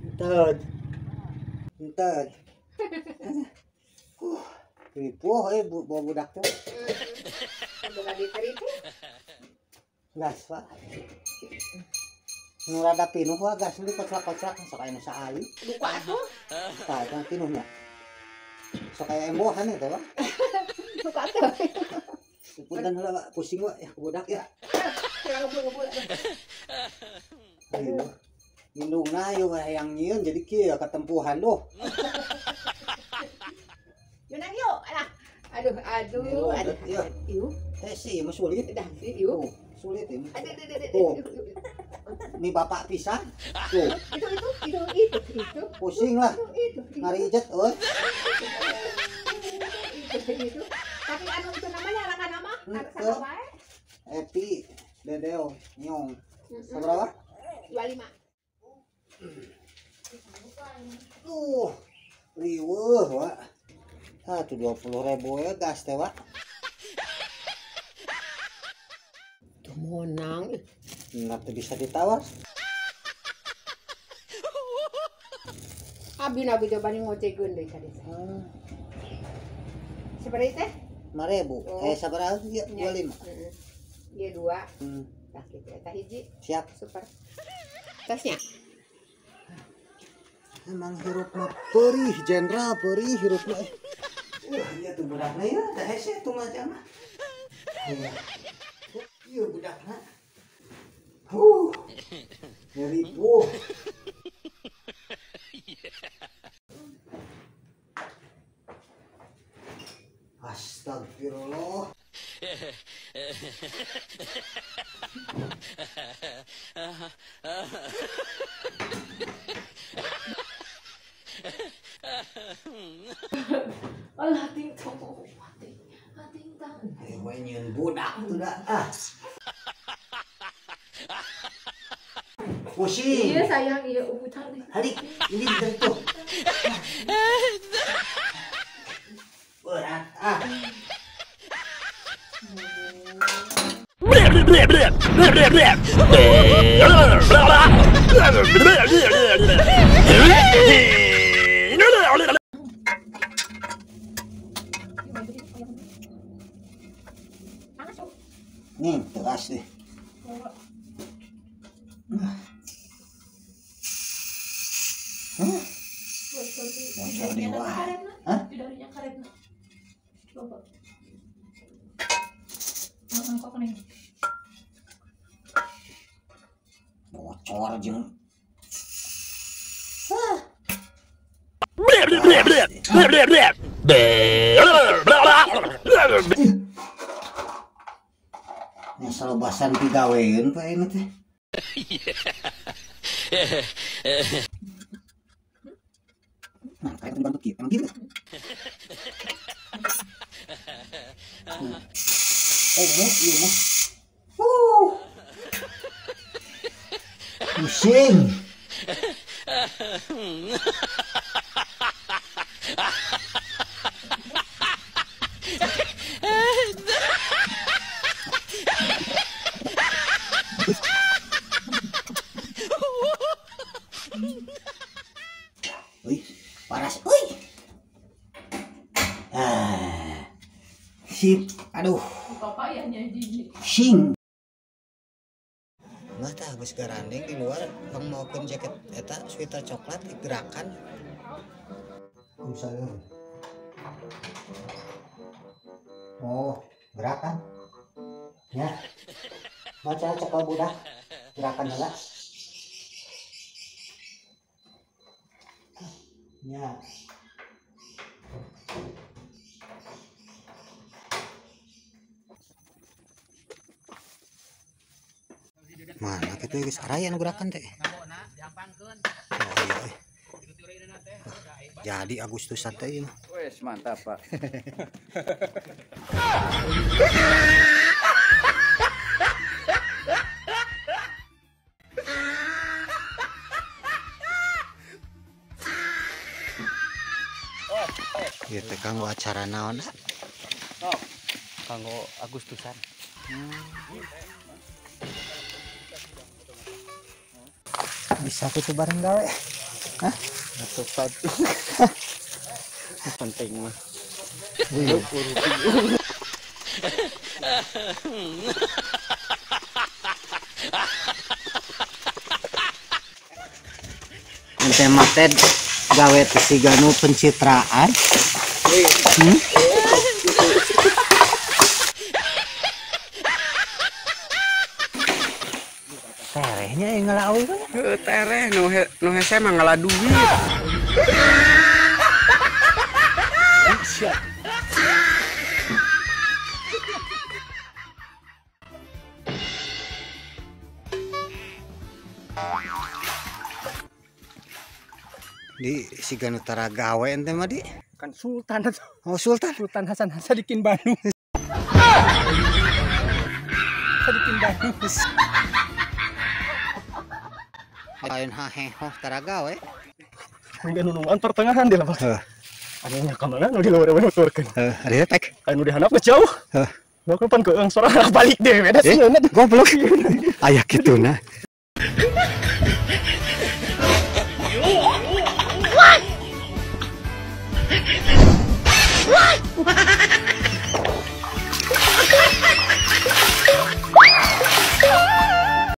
Entar. Entar. Ripuh bawa budak tuh. Udah lagi teripu. Gas, Pak. Nu rada pinuh wa gas li kocrak-kocrak sok aya nu saali. Lupa tuh. Tah, eta pinuhnya. Sok aya embohan eta, Pak. Lupa tuh. Punten heula, Pak. Pusing wa ya budak ya. Ngebul-ngebul. Ayo. Indungna aya hayang nyieun jadi kieu katempuhan doh. Yunang yuk, alah. Aduh. Yuk. Sih mah sulit. Dah, yuk. Sulit ini. Aduh. Ini bapak pisan. Tuh. Itu. Pusing lah. Itu. Ngarijet euy. Itu. Tapi anu itu namanya anak nama? Siapa wae? Epi, Dedeo, Nyong. Seberapa? 25. Riweuh, Wak. Tuh 20.000 ya gas teh, Wak. Tuh monang. Enggak bisa ditawar. Abi coba nih ngocekeun deui ka desa. Seperti teh? 5.000. Sabaraha ieu? 25. Ieu 2. Tah kitu eta hiji. Siap. Super. Tasnya. Emang hirup mah perih, jenderal perih hirup mah. Iya tuh budakna ya, teh hese tuh macam mah. Iya budakna. Ripuh. Astagfirullah. Allah ting tong ting tang. Nyeun budak tuh dah. Pusing. Iya sayang iya ubutang nih. Hadik, ini tertuh. Berat Nih, teras deh. Bocor di bawah. Hah? Darinya karetna. Coba. Mangkok nih. Bocor jeung. Nyesel basan pigaweun Pak ini teh. Nah, kayak tempat begitu, emang gitu. Iya mah. Pusing. Wih, panas. Wih. Sip. Aduh. Bapak ya nyanyi. Sing. Mah tah geus garandeng di luar bang maukeun jaket eta sweater coklat gerakan. Misalnya. Oh, gerakan. Ya. Baca cekal budak. Gerakan heula. Ya. Mana kita geus araya nu gerakan teh. Oh iya. Jadi Agustusan teh ieu. Wes mantap, Pak. Ieu teh kanggo acara naon? Oh, kanggo Agustusan. Bisa tuh bareng gawe. Hah? Satu-satu. Penting mah. Ente mate gawe teh si Ganu pencitraan. Terehnya yang ngelawi kan? Tereh nu hese mah ngalah duit. Di si Ganu tara gawe ente mah di. Kan Sultan atau Oh Sultan. Sultan Hasan Sadikin Bandung. Sadikin Bandung. Lain hahe oh tara gawe. Hingga nunuan pertengahan dia lah Pak. Anehnya kemana nu di luar nuturkeun. Ada tek. Anu dihandap geus jauh. Lo kapan ke suara balik deh beda sih. Goblok. Aya kituna.